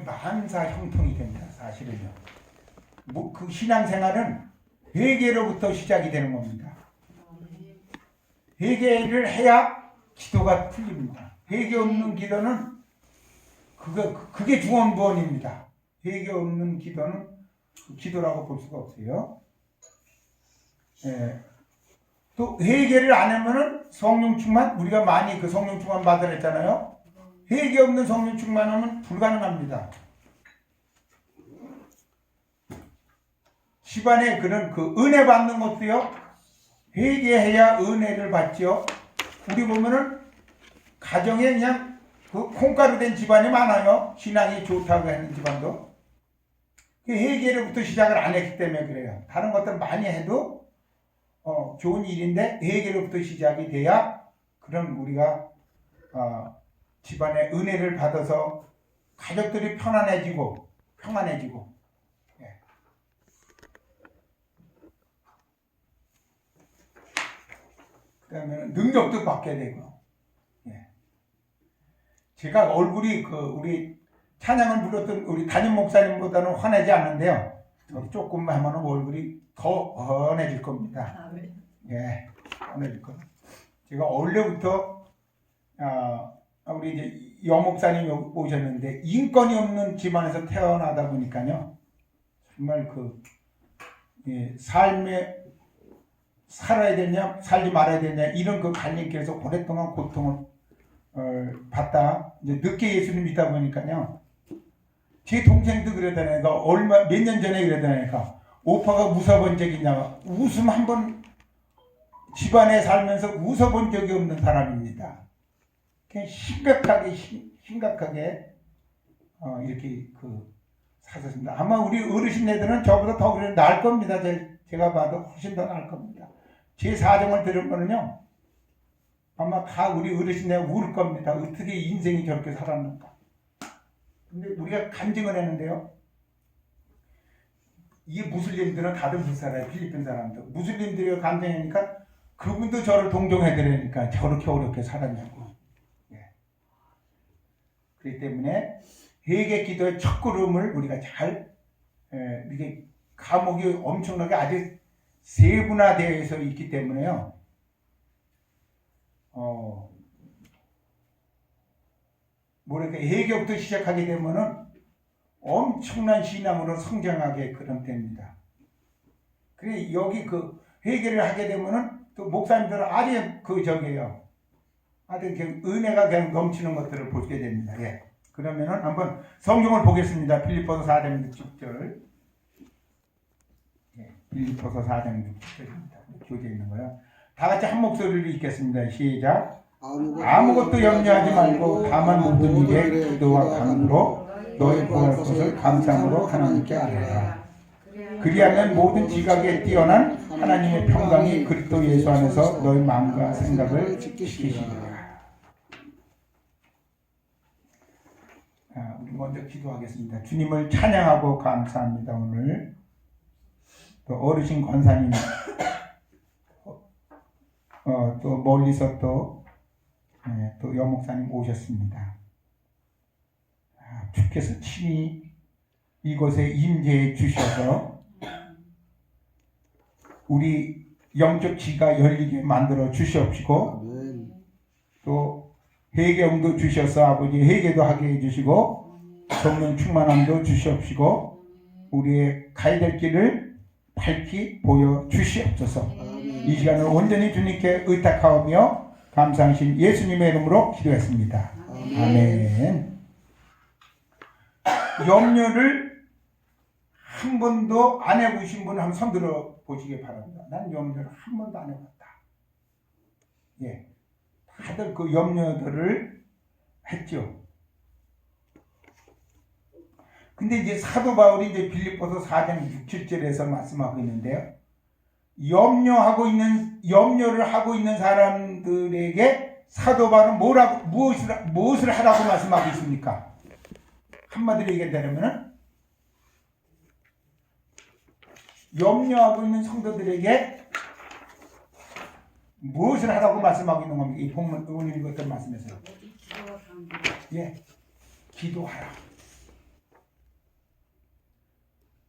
만사 형통이 됩니다. 사실은요. 그 신앙생활은 회개로부터 시작이 되는 겁니다. 회개를 해야 기도가 풀립니다. 회개 없는 기도는 그게 중언부언입니다. 회개 없는 기도는 기도라고 볼 수가 없어요. 예. 또 회개를 안 하면은 성령 충만, 우리가 많이 그 성령 충만 받으라 했잖아요. 회개 없는 성령 충만하면 불가능합니다. 집안에 그런 그 은혜 받는 것도요, 회개해야 은혜를 받죠. 우리 보면은 가정에 그냥 그 콩가루 된 집안이 많아요. 신앙이 좋다고 하는 집안도. 그 회개로부터 시작을 안 했기 때문에 그래요. 다른 것들 많이 해도 좋은 일인데 회개로부터 시작이 돼야 그런 우리가 집안의 은혜를 받아서 가족들이 편안해지고 평안해지고, 예. 그다음에 능력도 받게 되고, 예. 제가 얼굴이 우리 찬양을 불렀던 우리 담임 목사님보다는 환하지 않은데요. 조금 하면 얼굴이 더 환해질 겁니다. 예, 환해질 겁니다. 제가 원래부터 우리 이제 여목사님이 오셨는데 인권이 없는 집안에서 태어나다 보니까요, 정말 삶에 살아야 되냐 살지 말아야 되냐 이런 그 갈림길에서 오랫동안 고통을 받다 이제 늦게 예수님 믿다 보니까요, 제 동생도 그러다니까 몇 년 전에 그러다니까 오빠가 웃어본 적이 있냐, 웃음 한번 집안에 살면서 웃어본 적이 없는 사람입니다. 그냥 심각하게 이렇게 사셨습니다. 아마 우리 어르신네들은 저보다 더 나을 겁니다. 제가 봐도 훨씬 더 나을 겁니다. 제 사정을 들으면요, 아마 다 우리 어르신네가 울 겁니다. 어떻게 인생이 저렇게 살았는가. 근데 우리가 간증을 했는데요, 이 무슬림들은 다들 못 살아요. 필리핀 사람들. 무슬림들이 간증하니까 그분도 저를 동정해드리니까 저렇게 어렵게 살았냐고. 예. 그렇기 때문에 회개 기도의 첫 걸음을 우리가 이게 과목이 엄청나게 아주 세분화되어 있기 때문에요. 회개부터 시작하게 되면은 엄청난 신앙으로 성장하게 됩니다. 그래 여기 회개를 하게 되면은 또 목사님들은 아주 아주 은혜가 그냥 넘치는 것들을 보게 됩니다. 예. 그러면은 한번 성경을 보겠습니다. 빌립보서 4장 6절. 예. 빌립보서 4장 6절입니다. 교재에 있는 거요. 다 같이 한 목소리로 읽겠습니다. 시작. 아무것도 염려하지 말고 다만 모든 일에 기도와 간구로 너희 구할 것을 감사함으로 하나님께 아뢰라. 그리하면 모든 지각에 뛰어난 하나님의 평강이 그리스도 예수 안에서 너희 마음과 생각을 지키시리라. 우리 먼저 기도하겠습니다. 주님을 찬양하고 감사합니다. 오늘 또 어르신 권사님 또 멀리서 또 여목사님 오셨습니다. 주께서 친히 이곳에 임재해 주셔서 우리 영적 지가 열리게 만들어 주시옵시고, 또 회개음도 주셔서 아버지 회개도 하게 해주시고 성령 충만함도 주시옵시고 우리의 가야 될 길을 밝히 보여 주시옵소서. 이 시간을 온전히 주님께 의탁하오며 감사하신 예수님의 이름으로 기도했습니다. 아멘. 염려를 한 번도 안 해보신 분 한번 손 들어 보시기 바랍니다. 난 염려를 한 번도 안 해봤다. 예, 다들 그 염려들을 했죠. 근데 이제 사도 바울이 이제 빌립보서 4장 6, 7절에서 말씀하고 있는데요. 염려를 하고 있는 사람들에게 사도 바울은 무엇을 하라고 말씀하고 있습니까? 한마디로 얘기한다면은 염려하고 있는 성도들에게 무엇을 하라고 말씀하고 있는 겁니까? 이 본문 오늘 읽었던 말씀에서. 예, 기도하라.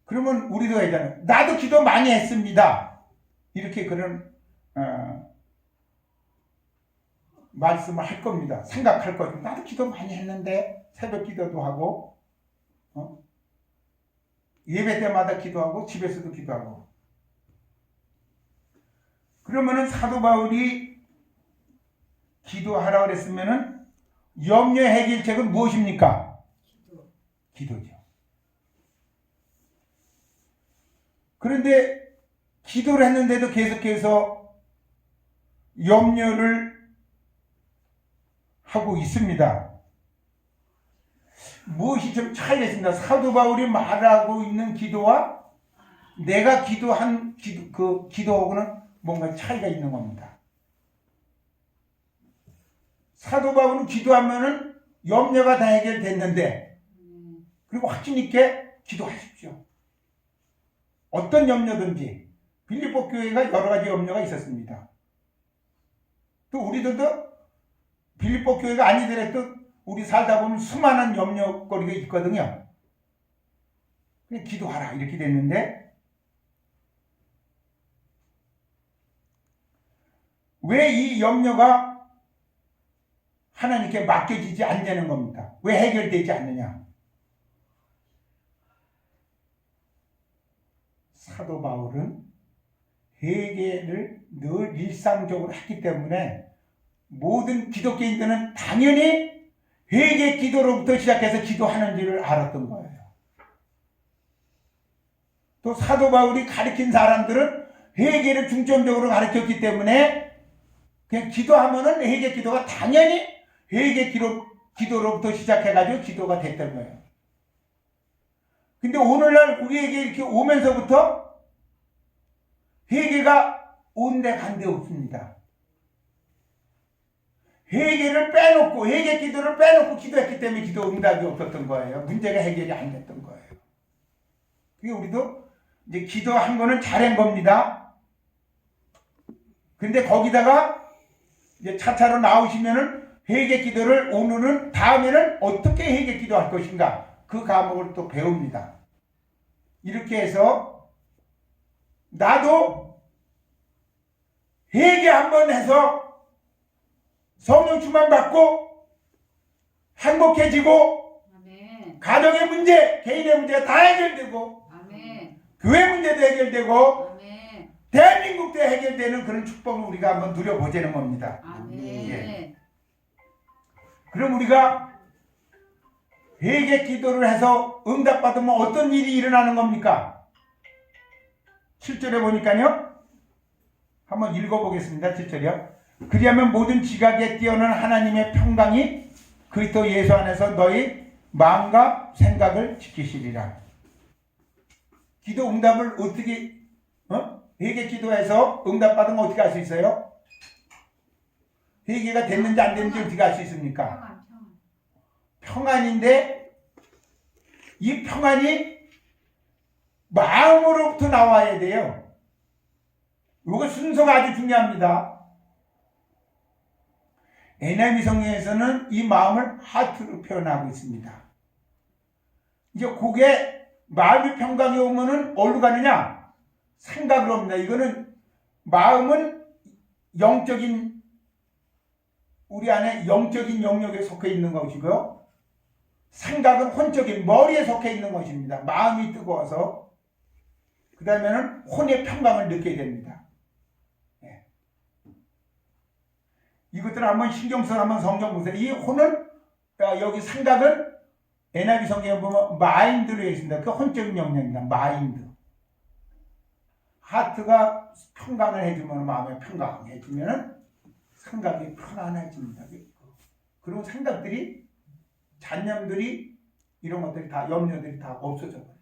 그러면 우리도 하잖아요. 나도 기도 많이 했습니다. 이렇게 그런 말씀을 할 겁니다. 생각할 거죠. 나도 기도 많이 했는데 새벽 기도도 하고 예배 때마다 기도하고 집에서도 기도하고. 그러면은 사도 바울이 기도하라 그랬으면은 염려 해결책은 무엇입니까? 기도죠. 그런데 기도를 했는데도 계속해서 염려를 하고 있습니다. 무엇이 좀 차이가 있습니다. 사도 바울이 말하고 있는 기도와 내가 기도한 기도하고는 뭔가 차이가 있는 겁니다. 사도 바울은 기도하면은 염려가 다 해결됐는데, 그리고 확신 있게 기도하십시오. 어떤 염려든지. 빌립보 교회가 여러 가지 염려가 있었습니다. 또 우리들도 빌립보 교회가 아니더라도 우리 살다 보면 수많은 염려거리가 있거든요. 그냥 기도하라 이렇게 됐는데, 왜 이 염려가 하나님께 맡겨지지 않냐는 겁니다. 왜 해결되지 않느냐? 사도 바울은 회개를 늘 일상적으로 했기 때문에 모든 기독교인들은 당연히 회개 기도로부터 시작해서 기도하는 줄을 알았던 거예요. 또 사도 바울이 가르친 사람들은 회개를 중점적으로 가르쳤기 때문에 그냥 기도하면은 회개 기도가 당연히 회개 기도로부터 시작해가지고 기도가 됐던 거예요. 근데 오늘날 우리에게 이렇게 오면서부터 회개가 온데 간데 없습니다. 회개를 빼놓고, 회개 기도를 빼놓고 기도했기 때문에 기도 응답이 없었던 거예요. 문제가 해결이 안 됐던 거예요. 그게 우리도 이제 기도한 거는 잘한 겁니다. 근데 거기다가 이제 차차로 나오시면은 회개 기도를 오늘은, 다음에는 어떻게 회개 기도할 것인가, 그 과목을 또 배웁니다. 이렇게 해서 나도 회개 한번 해서 성령 충만 받고 행복해지고, 아멘. 가정의 문제, 개인의 문제가 다 해결되고, 아멘. 교회 문제도 해결되고, 아멘. 대한민국도 해결되는 그런 축복을 우리가 한번 누려보자는 겁니다. 아멘. 예. 그럼 우리가 회개 기도를 해서 응답받으면 어떤 일이 일어나는 겁니까? 7절에 보니까요, 한번 읽어보겠습니다. 7절이요. 그리하면 모든 지각에 뛰어난 하나님의 평강이 그리스도 예수 안에서 너희 마음과 생각을 지키시리라. 기도 응답을 어떻게, 회개 기도해서 응답받으면 어떻게 할 수 있어요? 회개가 됐는지 안 됐는지 어떻게 알 수 있습니까? 평안인데, 이 평안이 마음으로부터 나와야 돼요. 이거 순서가 아주 중요합니다. NIV 성경에서는 이 마음을 하트로 표현하고 있습니다. 이제 그게 마음이 평강이 오면은 어디로 가느냐? 생각으로 옵니다. 이거는 마음은 영적인, 우리 안에 영적인 영역에 속해 있는 것이고요. 생각은 혼적인 머리에 속해 있는 것입니다. 마음이 뜨거워서 그 다음에는 혼의 평강을 느끼게 됩니다. 네. 이것들을 한번 신경 써서 한번 성경 보세요. 이 혼은, 여기 생각은 NIV 성경에 보면 마인드로 되어 있습니다. 그 혼적인 영역입니다. 마인드. 하트가 평강을 해주면, 마음에 평강해주면 생각이 편안해집니다. 그런 생각들이, 잔념들이, 이런 것들이 다, 염려들이 다 없어져 버립니다.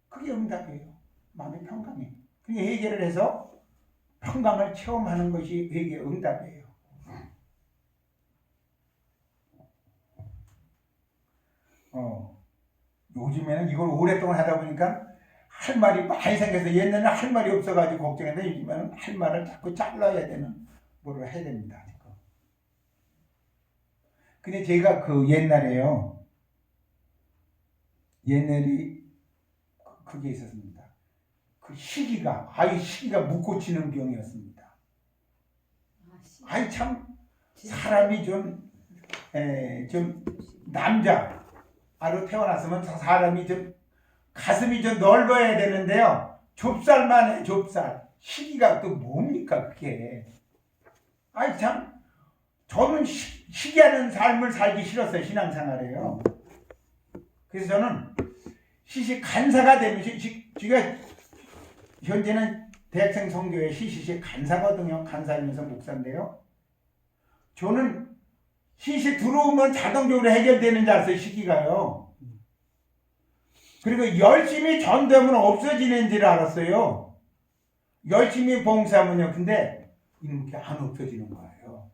그게 응답이에요. 마음의 평강이. 그게 회개를 해서 평강을 체험하는 것이 회개의 응답이에요. 요즘에는 이걸 오랫동안 하다 보니까 할 말이 많이 생겨서, 옛날에는 할 말이 없어가지고 걱정했는데 요즘에는 할 말을 자꾸 잘라야 되는 뭐를 해야 됩니다. 근데 제가 그 옛날에 그게 있었습니다. 그 시기가 시기가 묻고치는 병이었습니다. 참 사람이 좀 남자로 태어났으면 사람이 좀 가슴이 좀 넓어야 되는데요. 좁쌀만 해, 좁쌀. 시기가 또 뭡니까 그게. 참 저는 시기하는 삶을 살기 싫었어요. 신앙생활에요. 그래서 저는 시시 간사가 되면 제가 현재는 대학생 선교회 시시 간사거든요. 간사이면서 목사인데요. 저는 시시 들어오면 자동적으로 해결되는 줄 알았어요. 시기가요. 그리고 열심히 전도하면 없어지는 줄 알았어요. 열심히 봉사하면요. 근데 이렇게 안 없어지는 거예요.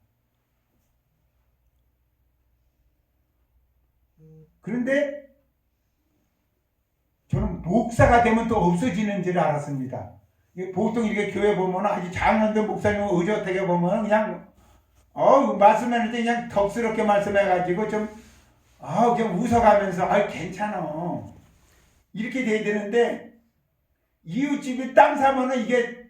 그런데 저는 목사가 되면 또 없어지는 줄 알았습니다. 보통 이렇게 교회 보면 아주 장로들 목사님 의젓하게 보면 그냥 말씀하는데 그냥 덕스럽게 말씀해가지고 그냥 웃어가면서 괜찮아 이렇게 돼야 되는데 이웃집이 땅 사면은 이게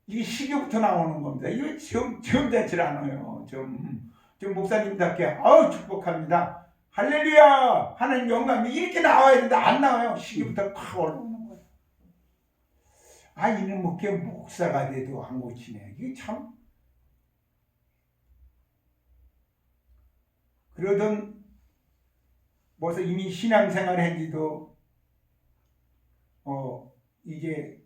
시기부터 나오는 겁니다. 이거 좀 되질 않아요. 좀 목사님답게 축복합니다. 할렐루야 하는 영감이 이렇게 나와야 되는데 안 나와요. 시기부터 팍 올라오는 거예요. 이는 목사가 돼도 안 고치네. 이게 참. 그러던 벌써 이미 신앙생활 한 지도 이제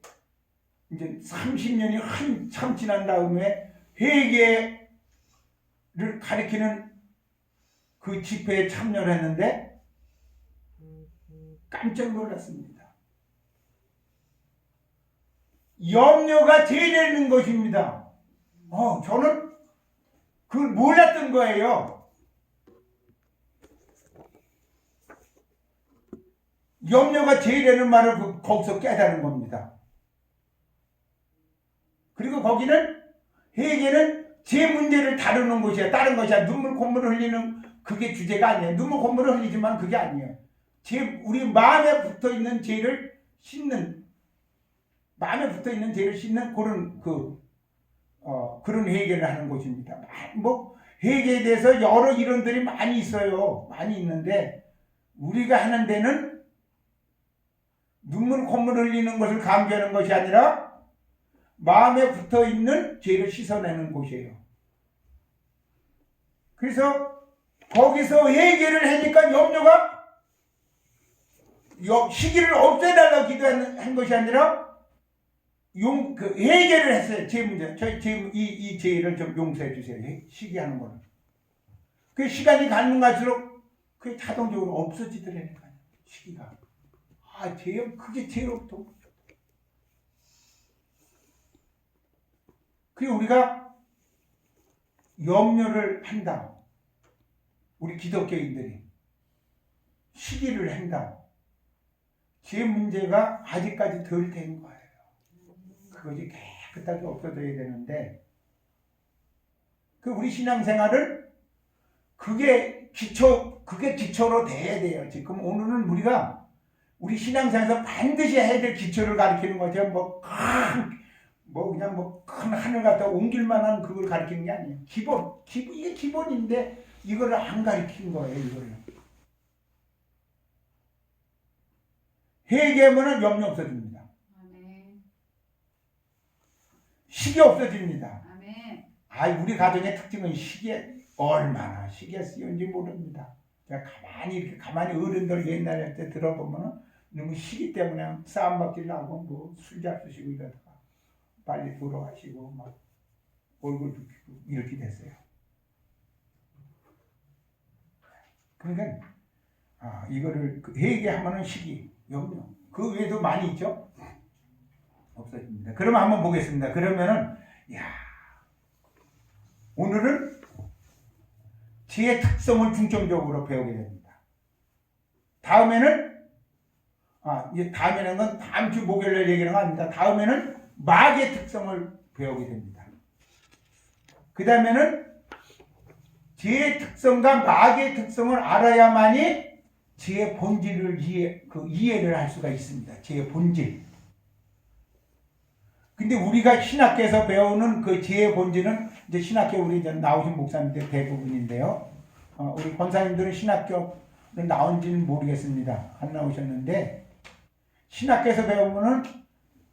30년이 한참 지난 다음에 회개를 가리키는 그 집회에 참여를 했는데 깜짝 놀랐습니다. 염려가 제일 있는 것입니다. 저는 그걸 몰랐던 거예요. 염려가 제일이라는 말을 거기서 깨달은 겁니다. 그리고 거기는 회개는 제 문제를 다루는 곳이야. 다른 것이야. 눈물 콧물을 흘리는 그게 주제가 아니에요. 눈물 콧물을 흘리지만 그게 아니에요. 우리 마음에 붙어있는 죄를 씻는 그런 회개를 하는 곳입니다. 회개에 대해서 여러 이론들이 많이 있어요. 많이 있는데 우리가 하는 데는 눈물 콧물 흘리는 것을 강조하는 것이 아니라 마음에 붙어있는 죄를 씻어내는 곳이에요. 그래서 거기서 회개를 하니까 염려가 시기를 없애달라고 기도한 것이 아니라 회개를 했어요. 제 문제, 이 죄를 좀 용서해 주세요. 시기하는 거는. 그 시간이 가는 갈수록 그게 자동적으로 없어지더라니까요. 시기가. 그게 제일 없던 거죠. 그리고 우리가 염려를 한다. 우리 기독교인들이 시기를 한다. 제 문제가 아직까지 덜 된 거예요. 그것이 깨끗하게 없어져야 되는데 우리 신앙생활을 그게 기초로 돼야 돼요. 지금 오늘은 우리 신앙생활에서 반드시 해야 될 기초를 가르치는 거죠. 그냥 큰 하늘 갖다 옮길 만한 그걸 가르치는 게 아니에요. 이게 기본인데 이거를 안 가르친 거예요. 이거를. 회개하면 염려 없어집니다. 아멘. 시기 없어집니다. 아멘. 우리 가정의 특징은 얼마나 시기에 쓰였는지 모릅니다. 가만히 어른들 옛날에 때 들어보면 너무 시기 때문에 싸움박질 나고 술 잡수시고 이러다가 빨리 돌아가시고 얼굴 붉히고 이렇게 됐어요. 그러니까 이거를 회개하면은 시기, 염려 그 외에도 많이 있죠. 없어집니다. 그러면 한번 보겠습니다. 그러면은 오늘은 지의 특성을 중점적으로 배우게 됩니다. 다음에는 건 다음 주 목요일에 얘기하는 거 아닙니다. 다음에는 마귀의 특성을 배우게 됩니다. 그 다음에는 지의 특성과 마귀의 특성을 알아야만이 제 본질을 이해를 할 수가 있습니다. 제 본질. 근데 우리가 신학교에서 배우는 그 제 본질은 이제 신학교 우리 이제 나오신 목사님들 대부분인데요. 우리 권사님들은 신학교는 나온지는 모르겠습니다. 안 나오셨는데 신학교에서 배우면은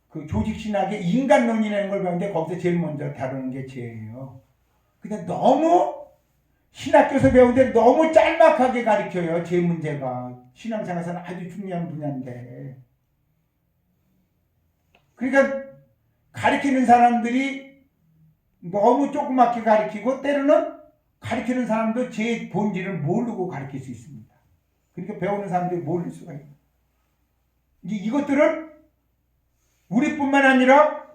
그 조직 신학의 인간론이라는 걸 배우는데 거기서 제일 먼저 다루는 게 죄예요. 근데 너무 신학교에서 배우는데 너무 짤막하게 가르쳐요. 제 문제가 신앙생활에서는 아주 중요한 분야인데. 그러니까 가르치는 사람들이 너무 조그맣게 가르치고 때로는 가르치는 사람도 제 본질을 모르고 가르칠 수 있습니다. 그러니까 배우는 사람들이 모를 수가 있어요. 이제 이것들은 우리뿐만 아니라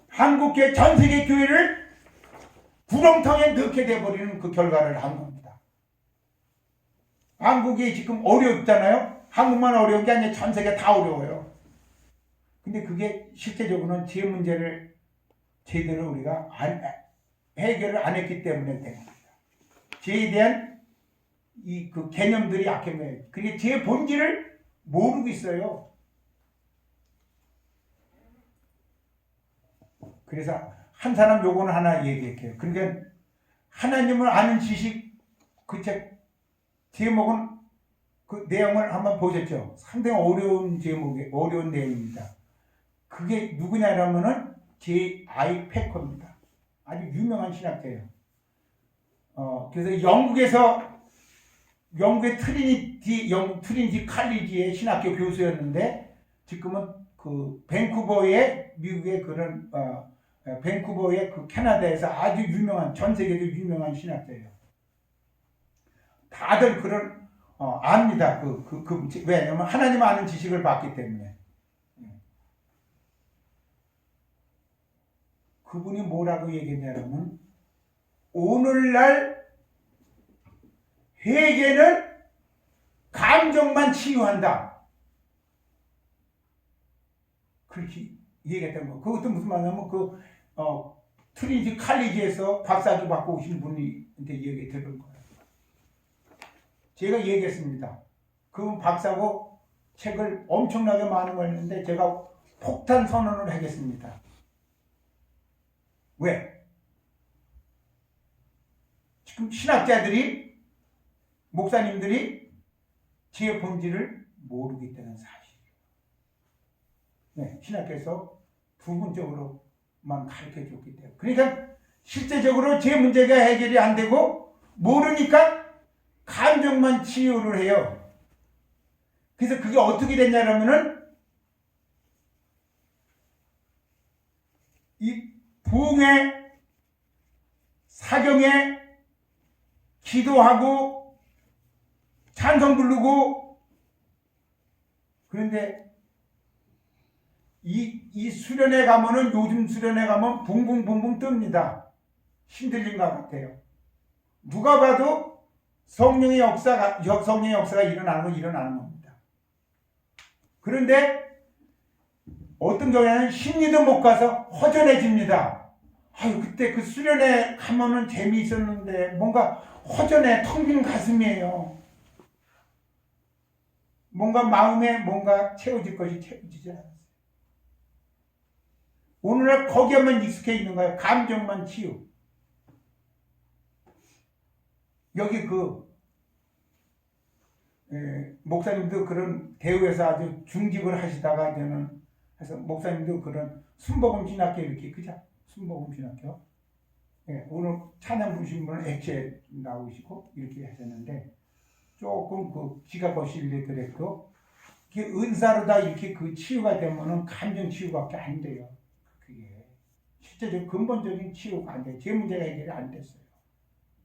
한국교회 전 세계 교회를 구렁텅이에 넣게 돼버리는 그 결과를 한 겁니다. 한국이 지금 어렵잖아요. 한국만 어려운 게 아니라 전 세계 다 어려워요. 근데 그게 실제적으로는 제 문제를 제대로 우리가 해결을 안 했기 때문에 된 겁니다. 죄에 대한 그 개념들이 약한 거예요. 그게 제 본질을 모르고 있어요. 그래서 한 사람 요거는 하나 얘기할게요. 그러니까 하나님을 아는 지식 그 책 제목은 그 내용을 한번 보셨죠? 상당히 어려운 제목이 어려운 내용입니다. 그게 누구냐라면은 J.I. 패커입니다. 아주 유명한 신학자예요. 그래서 영국의 트리니티 칼리지의 신학교 교수였는데 지금은 그 밴쿠버의 미국의 그런 밴쿠버의 그 캐나다에서 아주 유명한 전 세계적으로 유명한 신학자예요. 다들 그런 압니다. 왜냐면 하나님 아는 지식을 받기 때문에. 그분이 뭐라고 얘기했냐면 오늘날 회개는 감정만 치유한다. 그렇게 얘기했던 거. 그것도 무슨 말이냐면 트리니티 칼리지에서 박사도 받고 오신 분한테 얘기 들은 거예요. 제가 얘기했습니다. 그분 박사고 책을 엄청나게 많은 걸 했는데 제가 폭탄 선언을 하겠습니다. 왜? 지금 신학자들이 목사님들이 제 본질을 모르기 때문에 사실이에요. 네, 신학교에서 부분적으로만 가르쳐줬기 때문에. 그러니까 실제적으로 제 문제가 해결이 안 되고 모르니까 감정만 치유를 해요. 그래서 그게 어떻게 됐냐면은 이 부흥회, 사경회, 기도하고 찬송 부르고 그런데 이 수련회 가면은 요즘 수련회 가면 붕붕붕붕 뜹니다. 신들린 것 같아요. 누가 봐도 성령의 역사가 일어나는 겁니다. 그런데 어떤 경우에는 심리도 못 가서 허전해집니다. 아유, 그때 그 수련회 가면은 재미있었는데 뭔가 허전해, 텅 빈 가슴이에요. 뭔가 마음에 뭔가 채워질 것이 채워지지 않았어요. 오늘날 거기에만 익숙해 있는 거예요. 감정만 치유. 여기 목사님도 그런 대우에서 아주 중직을 하시다가 이제는 그래서 목사님도 그런 순복음 신학교 이렇게 그죠? 순복음 신학교. 예, 오늘 찬양 부르신 분은 액체 나오시고 이렇게 하셨는데 조금 그 지가 거실리더라도 이게 은사로 다 이렇게 그 치유가 되면은 감정 치유밖에 안 돼요. 그게 실제적으로 근본적인 치유가 안 돼요. 제 문제가 해결이 안 됐어요.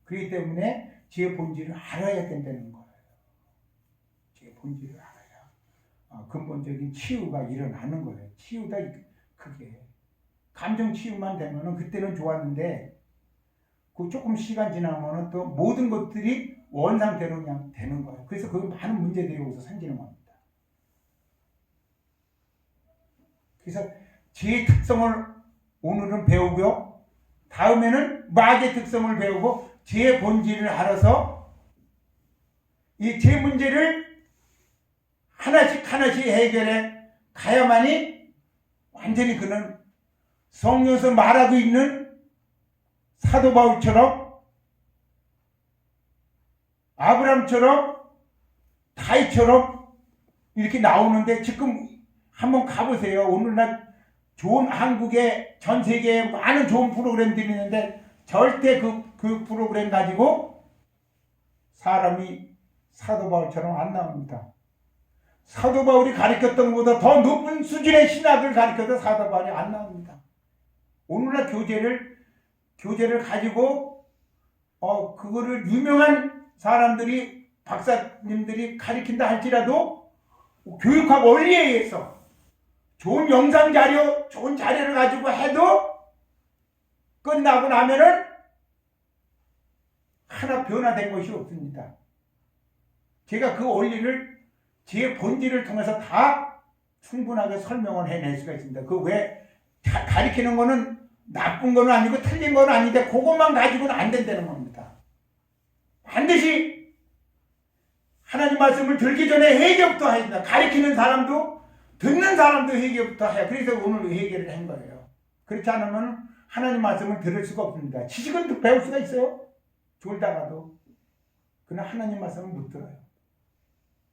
그렇기 때문에 제 본질을 알아야 된다는 거예요. 제 본질을 알아야 근본적인 치유가 일어나는 거예요. 치유다 그게 감정 치유만 되면은 그때는 좋았는데 그 조금 시간 지나면은 또 모든 것들이 원상대로 그냥 되는 거예요. 그래서 그 많은 문제들이 여기서 생기는 겁니다. 그래서 제 특성을 오늘은 배우고요. 다음에는 마귀의 특성을 배우고 제 본질을 알아서 이 제 문제를 하나씩 하나씩 해결해 가야만이 완전히 그는 성경에서 말하고 있는 사도 바울처럼 아브라함처럼 다윗처럼 이렇게 나오는데 지금 한번 가보세요. 오늘날 좋은 한국에 전 세계에 많은 좋은 프로그램들이 있는데 절대 그 프로그램 가지고 사람이 사도 바울처럼 안 나옵니다. 사도 바울이 가르쳤던 것보다 더 높은 수준의 신학을 가르쳐도 사도 바울이 안 나옵니다. 오늘날 교재를 가지고 그거를 유명한 사람들이 박사님들이 가르친다 할지라도 교육학 원리에 의해서 좋은 영상 자료, 좋은 자료를 가지고 해도 끝나고 나면은 하나 변화된 것이 없습니다. 제가 그 원리를 제 본질을 통해서 다 충분하게 설명을 해낼 수가 있습니다. 그 왜 가리키는 거는 나쁜 건 아니고 틀린 건 아닌데 그것만 가지고는 안 된다는 겁니다. 반드시 하나님 말씀을 들기 전에 회개부터 해야 된다. 가리키는 사람도 듣는 사람도 회개부터 해야. 그래서 오늘 회개를 한 거예요. 그렇지 않으면 하나님 말씀을 들을 수가 없습니다. 지식은 배울 수가 있어요. 졸다가도. 그러나 하나님 말씀을 못 들어요.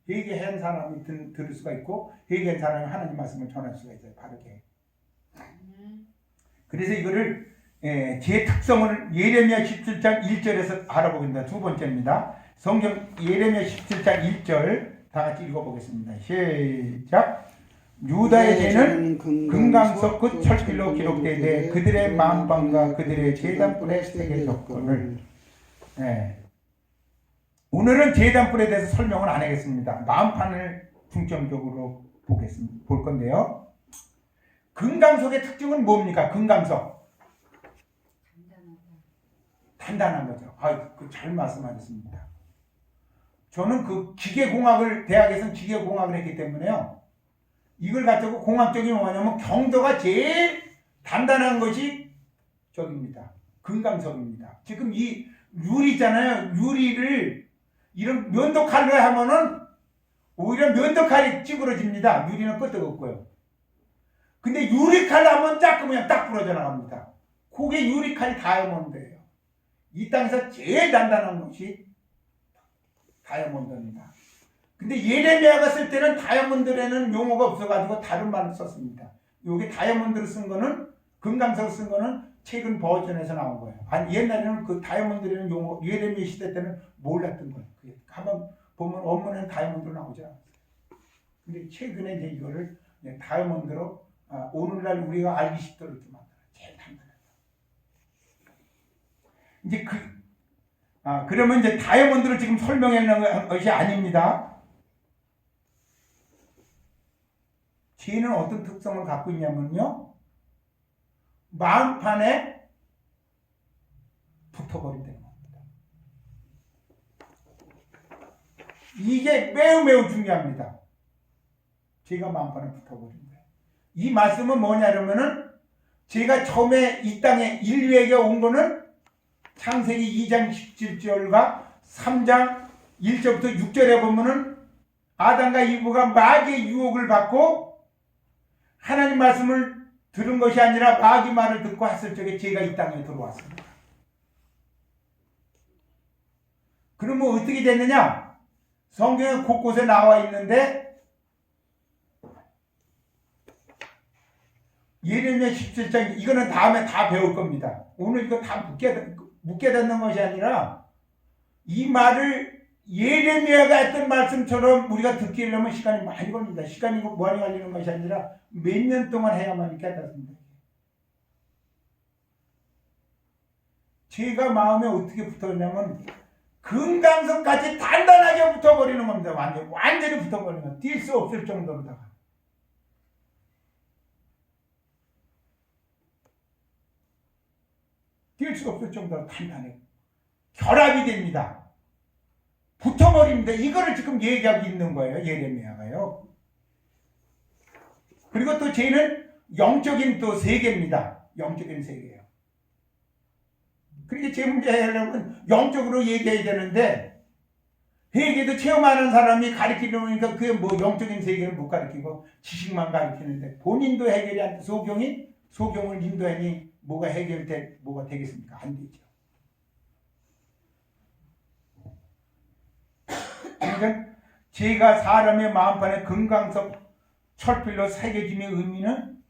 회개한 사람이 들을 수가 있고 회개한 사람이 하나님 말씀을 전할 수가 있어요. 바르게. 그래서 이거를 제 특성을 예레미야 17장 1절에서 알아보겠습니다. 두 번째입니다. 성경 예레미야 17장 1절 다 같이 읽어보겠습니다. 시작. 유다의 죄는 금강석 끝 철길로 기록되되 그들의 만방과 그들의 제단불의 세계 조건을 오늘은 제단불에 대해서 설명을 안 하겠습니다. 마음판을 중점적으로 볼 건데요. 금강석의 특징은 뭡니까? 금강석. 단단한 거죠. 잘 말씀하셨습니다. 저는 그 기계공학을, 대학에서는 기계공학을 했기 때문에요. 이걸 가지고 공학적인 뭐냐면 경도가 제일 단단한 것이 저기입니다. 금강석입니다. 지금 이 유리잖아요. 유리를 이런 면도칼로 하면은 오히려 면도칼이 찌그러집니다. 유리는 끄떡없고요. 근데 유리칼로 하면 딱 그냥 딱 부러져 나갑니다. 그게 유리칼이 다이아몬드예요. 이 땅에서 제일 단단한 것이 다이아몬드입니다. 근데 예레미야가 쓸 때는 다이아몬드라는 용어가 없어가지고 다른 말을 썼습니다. 여기 다이아몬드로 쓴 거는, 금강석을 쓴 거는 최근 버전에서 나온 거예요. 아니, 옛날에는 그 다이아몬드라는 용어, 예레미야 시대 때는 몰랐던 거예요. 한번 보면 원문에는 다이아몬드로 나오지 않았어요. 근데 최근에 이제 이거를 다이아몬드로, 오늘날 우리가 알기 쉽도록 이렇게 만들어요. 제일 단단하다. 이제 그러면 이제 다이아몬드를 지금 설명하는 것이 아닙니다. 죄는 어떤 특성을 갖고 있냐면요. 마음판에 붙어버린다는 겁니다. 이게 매우 중요합니다. 죄가 마음판에 붙어버린 거예요. 이 말씀은 뭐냐면은 제가 처음에 이 땅에 인류에게 온 거는 창세기 2장 17절과 3장 1절부터 6절에 보면은 아담과 이브가 마귀의 유혹을 받고 하나님 말씀을 들은 것이 아니라 마귀 말을 듣고 했을 적에 제가 이 땅에 들어왔습니다. 그러면 어떻게 됐느냐? 성경에 곳곳에 나와 있는데 예레미야 17장 이거는 다음에 다 배울 겁니다. 오늘 이거 다 묻게 되는 것이 아니라 이 말을 예레미야가 했던 말씀처럼 우리가 듣기려면 시간이 많이 걸립니다. 시간이 많이 걸리는 것이 아니라 몇 년 동안 해야만 깨닫습니다. 죄가 마음에 어떻게 붙었냐면 금강석까지 단단하게 붙어버리는 겁니다. 완전히 붙어버리는 거예요. 뛸 수 없을 정도로다가. 뛸 수 없을 정도로 단단해요. 결합이 됩니다. 붙어버립니다. 이거를 지금 얘기하고 있는 거예요. 예레미야가요. 그리고 또 죄는 영적인 또 세계입니다. 영적인 세계예요. 그렇게 죄 문제 하려면 영적으로 얘기해야 되는데 회계도 체험하는 사람이 가르치려니까 그게 뭐 영적인 세계를 못 가르치고 지식만 가르치는데 본인도 해결이 안 돼. 소경을 인도하니 뭐가 해결돼 뭐가 되겠습니까? 안 되죠. 그러니까 제가 사람의 마음판에 금강석 철필로 새겨짐의 의미는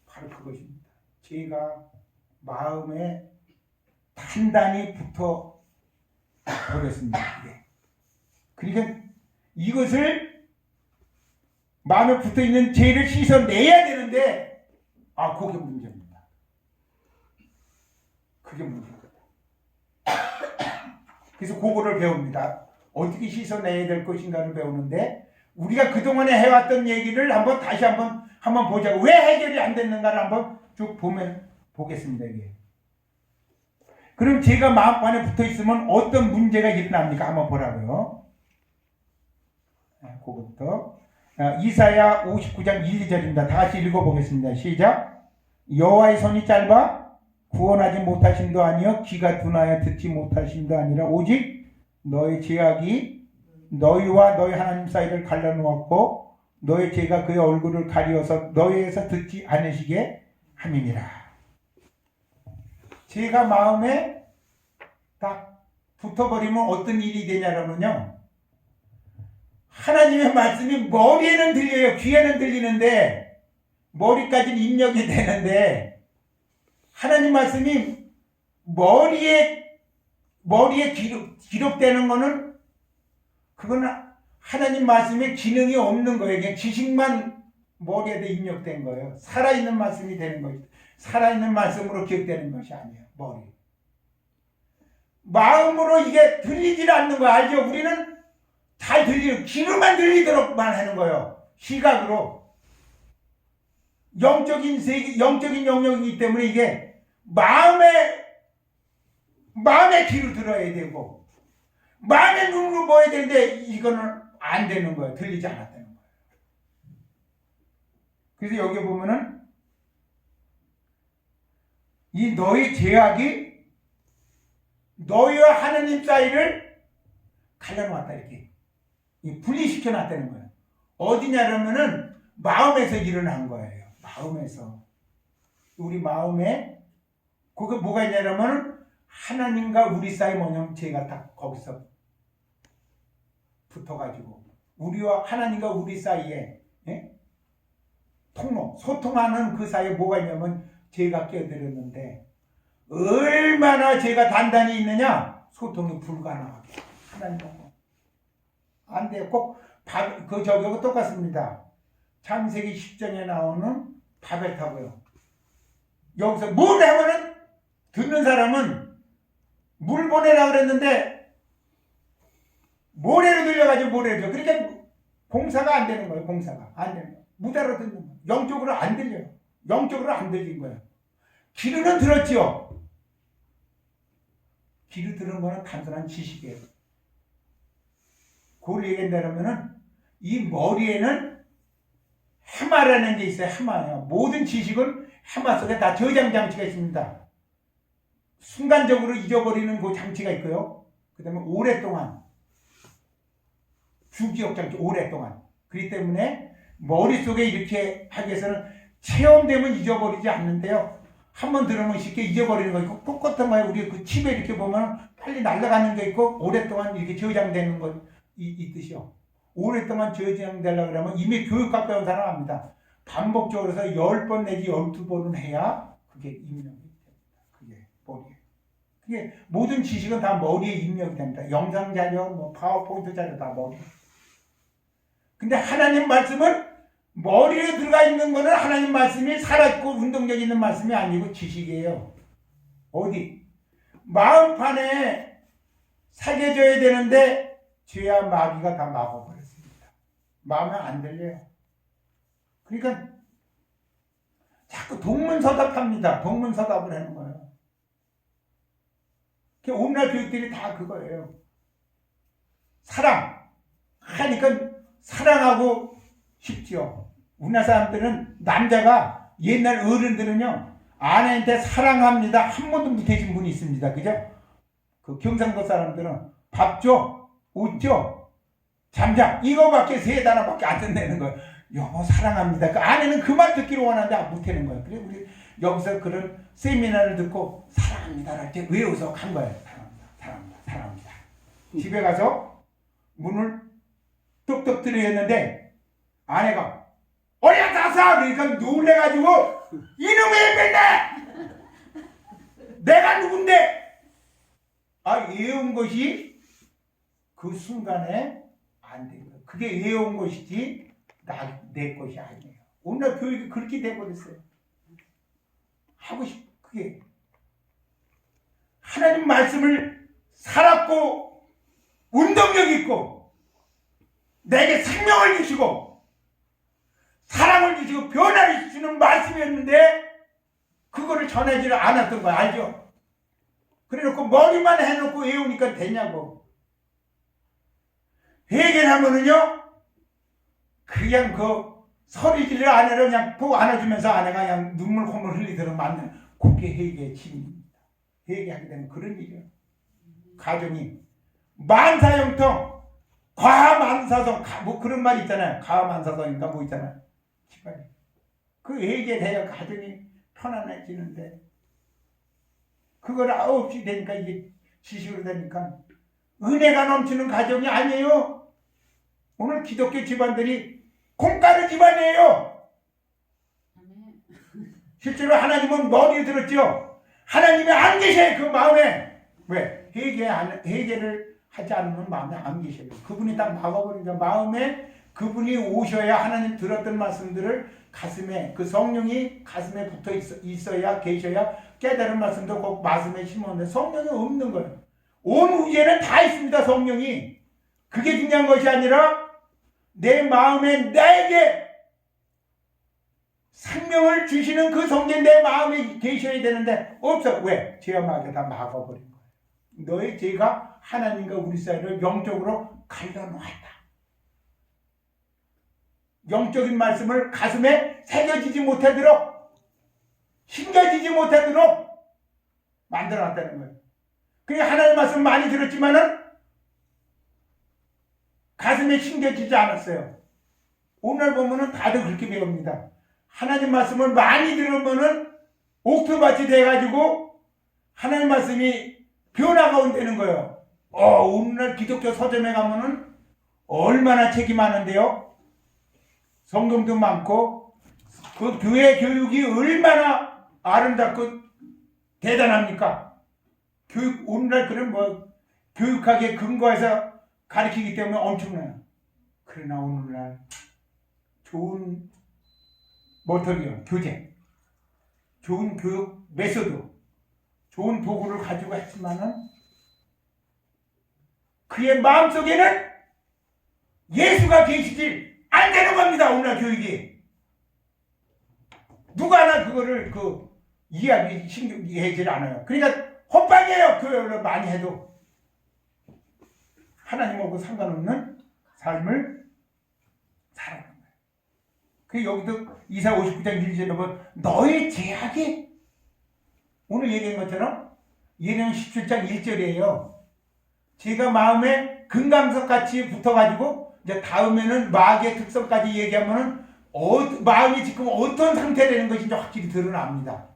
바로 그것입니다. 제가 마음에 단단히 붙어 버렸습니다. 그러니까 이것을 마음에 붙어 있는 죄를 씻어내야 되는데 그게 문제입니다. 그게 문제입니다. 그래서 그거를 배웁니다. 어떻게 씻어내야 될 것인가를 배우는데 우리가 그동안에 해왔던 얘기를 다시 한번 보자고. 왜 해결이 안 됐는가를 한번 쭉 보겠습니다. 이게. 그럼 제가 마음판에 붙어 있으면 어떤 문제가 일어납니까? 한번 보라고요. 그것부터 이사야 59장 1, 2절입니다. 다 같이 읽어보겠습니다. 시작. 여호와의 손이 짧아 구원하지 못하심도 아니요 귀가 둔하여 듣지 못하심도 아니라 오직 너의 죄악이 너희와 너희 하나님 사이를 갈라놓았고 너의 죄가 그의 얼굴을 가리어서 너희에서 듣지 않으시게 함이니라. 죄가 마음에 딱 붙어버리면 어떤 일이 되냐면요, 하나님의 말씀이 머리에는 들려요. 귀에는 들리는데 머리까지는 입력이 되는데 하나님 말씀이 머리에 기록되는 거는 그거는 하나님 말씀에 기능이 없는 거예요. 그냥 지식만 머리에다 입력된 거예요. 살아있는 말씀이 되는 거예요. 살아있는 말씀으로 기억되는 것이 아니에요. 머리. 마음으로 이게 들리질 않는 거 알죠? 우리는 잘 들리는, 귀로만 들리도록만 하는 거예요. 시각으로. 영적인 세계, 영적인 영역이기 때문에 이게 마음의 귀로 들어야 되고 마음의 눈으로 보여야 되는데 이거는 안 되는 거예요. 들리지 않았다는 거예요. 그래서 여기 보면은 이 너희 죄악이 너희와 하느님 사이를 갈라놓았다, 이렇게 분리시켜 놨다는 거예요. 어디냐면은 마음에서 일어난 거예요. 마음에서. 우리 마음에 그게 뭐가 있냐면 하나님과 우리 사이 뭐냐면 죄가 딱 거기서 붙어가지고 우리와 하나님과 우리 사이에 통로, 소통하는 그 사이에 뭐가 있냐면 죄가 끼어들었는데 얼마나 죄가 단단히 있느냐, 소통이 불가능하게. 하나님하고 안 돼요. 꼭 저기하고 똑같습니다. 창세기 10장에 나오는 바벨타고요. 여기서 뭘 하면은 듣는 사람은 물 보내라 그랬는데 모래로 들려가지고 모래죠. 그러니까 공사가 안 되는 거예요. 공사가 안 되는 거예요. 무다로 듣는 거예요. 영적으로 안 들려요. 영적으로 안 들린 거예요. 귀로는 들었죠. 귀로 들은 거는 단순한 지식이에요. 그걸 얘기한다면은 이 머리에는 해마라는 게 있어요. 해마예요. 모든 지식은 해마 속에 다 저장 장치가 있습니다. 순간적으로 잊어버리는 그 장치가 있고요. 그 다음에 오랫동안 주기억 장치, 오랫동안. 그렇기 때문에 머릿속에 이렇게 하기 위해서는 체험되면 잊어버리지 않는데요. 한번 들으면 쉽게 잊어버리는 거 있고, 똑같은 거예요. 우리 그 칩에 이렇게 보면 빨리 날아가는 게 있고, 오랫동안 이렇게 저장되는 거 있듯이요. 오랫동안 저장되려고 그러면 이미 교육학 배운 사람 압니다. 반복적으로 해서 10번 내지 12번은 해야 그게 입력이 됩니다. 그게 머리에. 그게 모든 지식은 다 머리에 입력이 됩니다. 영상 자료, 뭐 파워포인트 자료 다 머리. 근데 하나님 말씀은 머리에 들어가 있는 거는 하나님 말씀이 살아있고 운동력 있는 말씀이 아니고 지식이에요. 어디? 마음판에 새겨져야 되는데 죄와 마귀가 다 막아버렸습니다. 마음에 안 들려요. 그러니까 자꾸 동문서답합니다. 동문서답을 하는 거예요. 오늘날 교육들이 다 그거예요. 사랑 하니까 사랑하고 싶죠. 우리나라 사람들은, 남자가 옛날 어른들은요 아내한테 사랑합니다 한 번도 못해준 분이 있습니다. 그죠? 그 경상도 사람들은 밥 줘, 옷 줘, 잠자 이거밖에 세 단어밖에 안 듣는 거예요. 여보 사랑합니다. 그 아내는 그 말 듣기를 원하는데 못하는 거예요. 그래서 우리 여기서 그런 세미나를 듣고 사랑합니다 할 때 외워서 간 거예요. 사랑합니다, 사랑합니다, 사랑합니다. 집에 가서 문을 뚝뚝 들이었는데 아내가 어야 다사 그러니까 놀래가지고 이놈의 맨날 내가 누군데 외운 것이 그 순간에 안 된 거예요. 그게 외운 것이지 내 것이 아니에요. 오늘 교육이 그렇게 돼버렸어요. 하고 그게 하나님 말씀을 살았고 운동력 있고 내게 생명을 주시고 사랑을 주시고 변화를 주시는 말씀이었는데 그거를 전하지를 않았던 거 알죠? 그래놓고 머리만 해놓고 외우니까 되냐고. 해결하면은요 그냥 그 소리질을 아내를 그냥 푹 안아주면서 아내가 그냥 눈물 콧물 흘리도록 만드는 그게 회개의 진입니다. 회개하게 되면 그런 일이에요. 가정이 만사형통 과만사성 뭐 그런 말 있잖아요. 과만사성인가 뭐 있잖아요. 그 회개해야 가정이 편안해지는데 그걸 없이 되니까 이게 지식으로 되니까 은혜가 넘치는 가정이 아니에요. 오늘 기독교 집안들이 콩가루 집안이에요. 실제로 하나님은 머리에 들었죠. 하나님이 안 계셔요. 그 마음에. 왜? 회개를 하지 않으면 마음에 안 계셔요. 그분이 딱 막아버리니까 마음에 그분이 오셔야 하나님 들었던 말씀들을 가슴에 그 성령이 가슴에 붙어 있어야 계셔야 깨달은 말씀도 꼭 가슴에 심었는데 성령이 없는 거예요. 온 우주에는 다 있습니다. 성령이. 그게 중요한 것이 아니라 내 마음에 나에게 생명을 주시는 그 성령 내 마음에 계셔야 되는데 없어. 왜? 죄와 마귀가 다 막아버린 거예요. 너의 죄가 하나님과 우리 사이를 영적으로 갈라놓았다. 영적인 말씀을 가슴에 새겨지지 못하도록 심겨지지 못하도록 만들어놨다는 거예요. 그게 하나님 말씀 많이 들었지만은 가슴에 심겨지지 않았어요. 오늘 보면은 다들 그렇게 배웁니다. 하나님 말씀을 많이 들으면은 옥토밭이 돼가지고 하나님 말씀이 변화가 온다는 거예요. 오늘날 기독교 서점에 가면은 얼마나 책이 많은데요. 성경도 많고 그 교회 교육이 얼마나 아름답고 대단합니까? 오늘날 그런 교육학에 근거해서 가르치기 때문에 엄청나요. 그러나 오늘날 좋은 머터리얼, 교재, 좋은 교육 메소드, 좋은 도구를 가지고 했지만은 그의 마음속에는 예수가 계시지 안 되는 겁니다. 오늘날 교육이. 누가 하나 그거를 이해하지 않아요. 그러니까 헛방이에요. 교육을 많이 해도. 하나님하고 상관없는 삶을 살아가는 거예요. 그 여기도 이사 59장 1절에 보면 너의 죄악이 오늘 얘기한 것처럼 예레미야 17장 1절이에요. 죄가 마음에 금강석같이 붙어가지고 이제 다음에는 마귀의 특성까지 얘기하면은 마음이 지금 어떤 상태라는 것이 이제 확실히 드러납니다.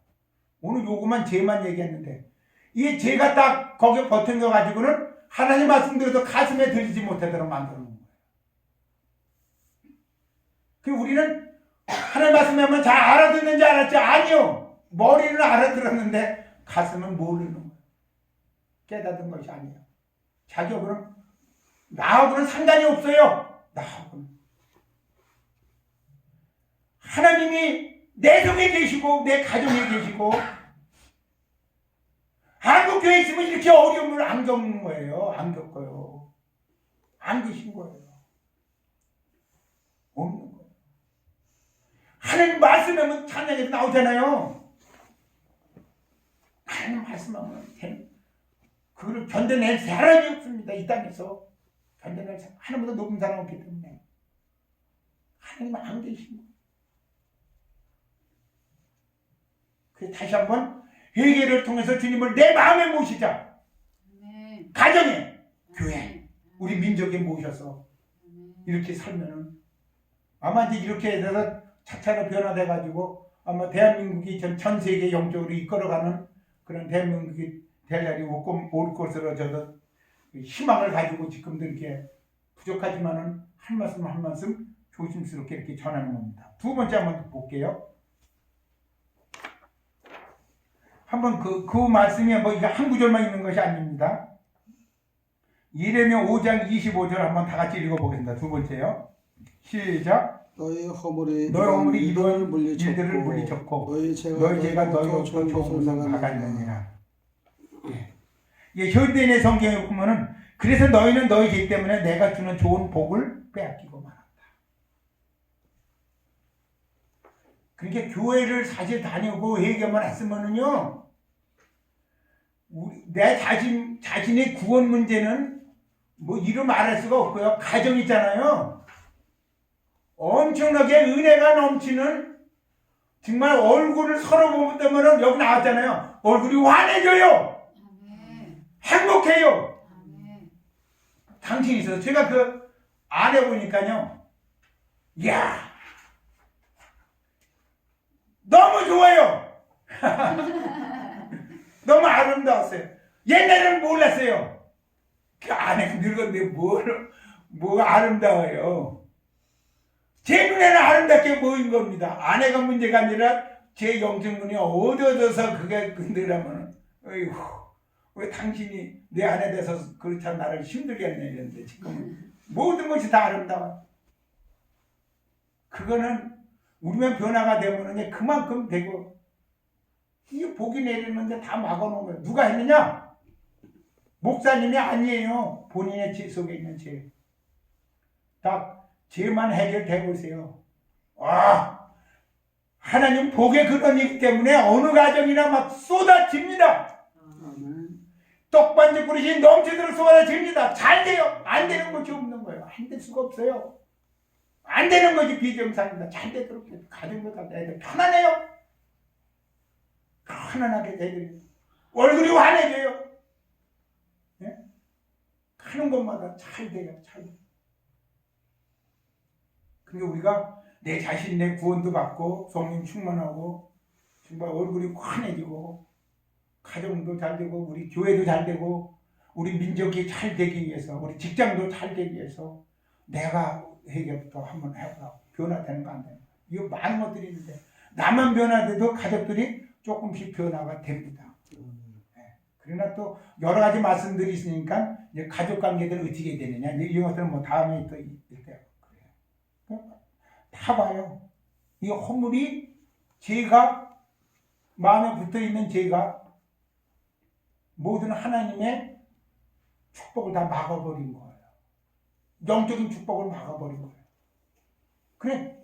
오늘 요것만 죄만 얘기했는데 이 죄가 딱 거기에 버튼 거 가지고는 하나님 말씀 들어도 가슴에 들리지 못하도록 만들어 놓은 거예요. 그 우리는 하나님 말씀 하면 잘 알아듣는지 알았지? 아니요. 머리는 알아들었는데 가슴은 모르는 거예요. 깨닫은 것이 아니에요. 자기하고는 나하고는 상관이 없어요. 나하고는. 하나님이 내 속에 계시고 내 가정에 계시고 한국교회에 있으면 이렇게 어려움을 안 겪는 거예요. 안 겪어요. 안 계신 거예요. 없는 거예요. 하나님 말씀하면 찬양에서 나오잖아요. 하나님 말씀하면 그걸 견뎌낼 사람이 없습니다. 이 땅에서 견뎌낼 사람 하나님보다 높은 사람 없기 때문에 하나님은 안 계신 거예요. 그래서 다시 한번 회개를 통해서 주님을 내 마음에 모시자. 가정에, 교회, 우리 민족에 모셔서 이렇게 살면은 아마 이제 이렇게 해서 차차로 변화돼 가지고 아마 대한민국이 전 세계 영적으로 이끌어가는 그런 대한민국이 될 날이 올 것으로 저도 희망을 가지고 지금도 이렇게 부족하지만은 한 말씀 조심스럽게 이렇게 전하는 겁니다. 두 번째 한번 볼게요. 한번 그 말씀이 뭐 이게 한 구절만 있는 것이 아닙니다. 예레미야 5장 25절 한번 다 같이 읽어보겠습니다. 두 번째요. 시작. 너희 허물이 이런 일들을 물리쳤고 너희 죄가 너희로부터 좋은 것을 막았느니라. 예, 현대인의 성경에 보면은 그래서 너희는 너희 죄 때문에 내가 주는 좋은 복을 빼앗기고 말았다. 그러니까 교회를 사실 다니고 회개만 했으면은요, 내 자신의 구원 문제는 뭐 이루 말할 수가 없고요. 가정 있잖아요. 엄청나게 은혜가 넘치는 정말 얼굴을 서로 보면 여기 나왔잖아요. 얼굴이 환해져요. 아멘. 행복해요. 아멘. 당신이 있어서 제가 그 안에 보니까요. 이야 너무 좋아요. 너무 아름다웠어요. 옛날에는 몰랐어요. 그 안에 늙었는데 뭐가 아름다워요. 제 눈에는 아름답게 보인 겁니다. 아내가 문제가 아니라 제 영적 눈이 어두워져서 그게 근데라면 어이구 왜 당신이 내 아내 돼서 그렇게 나를 힘들게 했냐 이랬는데 지금은 모든 것이 다 아름다워. 그거는 우리만 변화가 되면 그만큼 되고 이 복이 내리는데 다 막아놓은 거예요. 누가 했느냐? 목사님이 아니에요. 본인의 죄 속에 있는 죄. 딱 죄만 해결되고 있어요. 하나님 복의 근원이기 때문에 어느 가정이나 막 쏟아집니다. 떡반죽 그릇이 넘치도록 쏟아집니다. 잘 돼요. 안 되는 것이 없는 거예요. 안 될 수가 없어요. 안 되는 것이 비정상입니다. 잘 되도록 가정도 다 애들 편안해요. 편안하게 애들 얼굴이 환해져요. 네? 하는 것마다 잘 돼요. 잘 돼요. 그러니까 우리가 내 자신 내 구원도 받고 성령 충만하고 정말 얼굴이 환해지고 가정도 잘 되고 우리 교회도 잘 되고 우리 민족이 잘 되기 위해서 우리 직장도 잘 되기 위해서 내가 회개부터 한번 해보라고. 변화되는 거 안 되는 거. 이거 많은 것들이 있는데 나만 변화돼도 가족들이 조금씩 변화가 됩니다. 네. 그러나 또 여러 가지 말씀들이 있으니까 이제 가족 관계들은 어떻게 되느냐 이런 것들은 뭐 다음에 또 있대요. 그래요. 다 봐요. 이 허물이 죄가 마음에 붙어 있는 죄가 모든 하나님의 축복을 다 막아버린 거예요. 영적인 축복을 막아버린 거예요. 그래.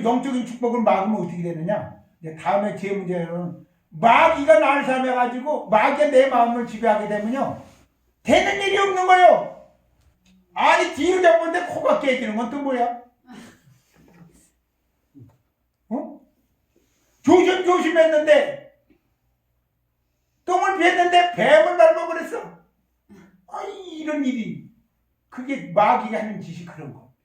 영적인 축복을 막으면 어떻게 되느냐? 이제 다음에 제 문제는 마귀가 나를 삼해가지고 마귀가 내 마음을 지배하게 되면요. 되는 일이 없는 거예요. 아니 뒤로 잡았는데 코가 깨지는 건 또 뭐야? 어? 조심했는데 똥을 뺐는데 뱀을 밟아버렸어. 아이 이런 일이 그게 마귀가 하는 짓이 그런 겁니다.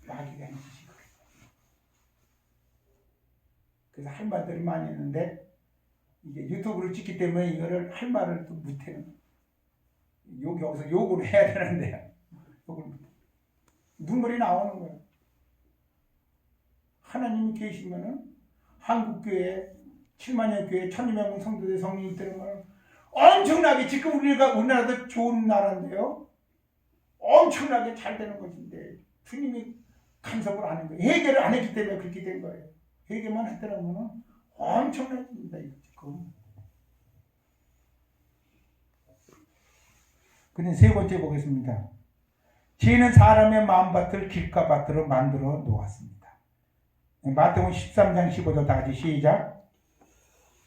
마귀가 하는 짓이 그런 겁니다. 그래서 할 말들이 많이 있는데 이게 유튜브를 찍기 때문에 이거를 할 말을 또 못해요. 여기서 욕을 해야 되는데 욕을 못해. 눈물이 나오는 거예요. 하나님이 계시면은 한국교회 7만여 교회 1200명 성도들 성령이 있다는 거는 엄청나게 지금 우리나라도 좋은 나라인데요. 엄청나게 잘 되는 것인데 주님이 간섭을 안 한 거예요. 해결을 안 했기 때문에 그렇게 된 거예요. 해결만 했더라면 엄청납니다. 지금. 근데 세 번째 보겠습니다. 죄는 사람의 마음밭을 길가밭으로 만들어 놓았습니다. 마태복음 13장 15절 다 같이 시작.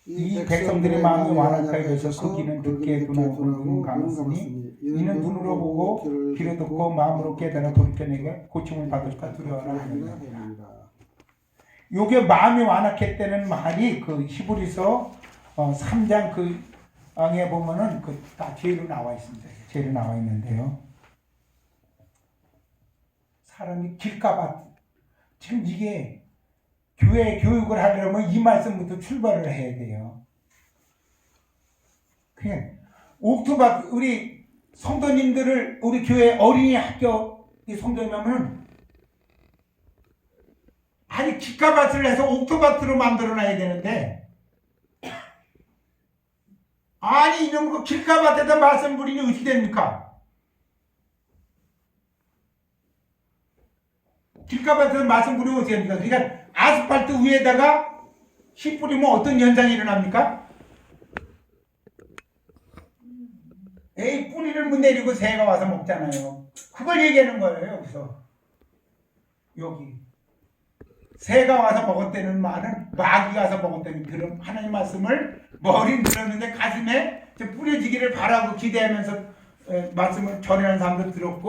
이 백성들의 마음이 완악하게 되어서 그 귀는 듣게 둔하고 눈은 감았으니 이는 눈으로 보고 귀로 듣고 마음으로 깨달아 돌이켜내게 고침을 받을까 두려워하라 하느니라. 요게 마음이 완악했다는 말이 그 히브리서 3장 왕에 보면은 그 다 죄로 나와 있습니다. 죄로 나와 있는데요. 사람이 길가밭 지금 이게 교회 교육을 하려면 이 말씀부터 출발을 해야 돼요. 그냥 옥토밭 우리 성도님들을 우리 교회 어린이 학교 이 성도님하면은 아니 길가밭을 해서 옥토밭으로 만들어놔야 되는데 아니 이런 거 길가밭에다 말씀 부리니 어떻게 됩니까? 길가밭에서 말씀 부리면 어떻게 됩니까? 그러니까 아스팔트 위에다가 씨 뿌리면 어떤 현상이 일어납니까? 에이 뿌리를 못 내리고 새가 와서 먹잖아요. 그걸 얘기하는 거예요. 여기서 여기 새가 와서 먹었다는 말은 마귀가 와서 먹었다는 그런 하나님 말씀을 머리 들었는데 가슴에 뿌려지기를 바라고 기대하면서 말씀을 전하는 사람도 들었고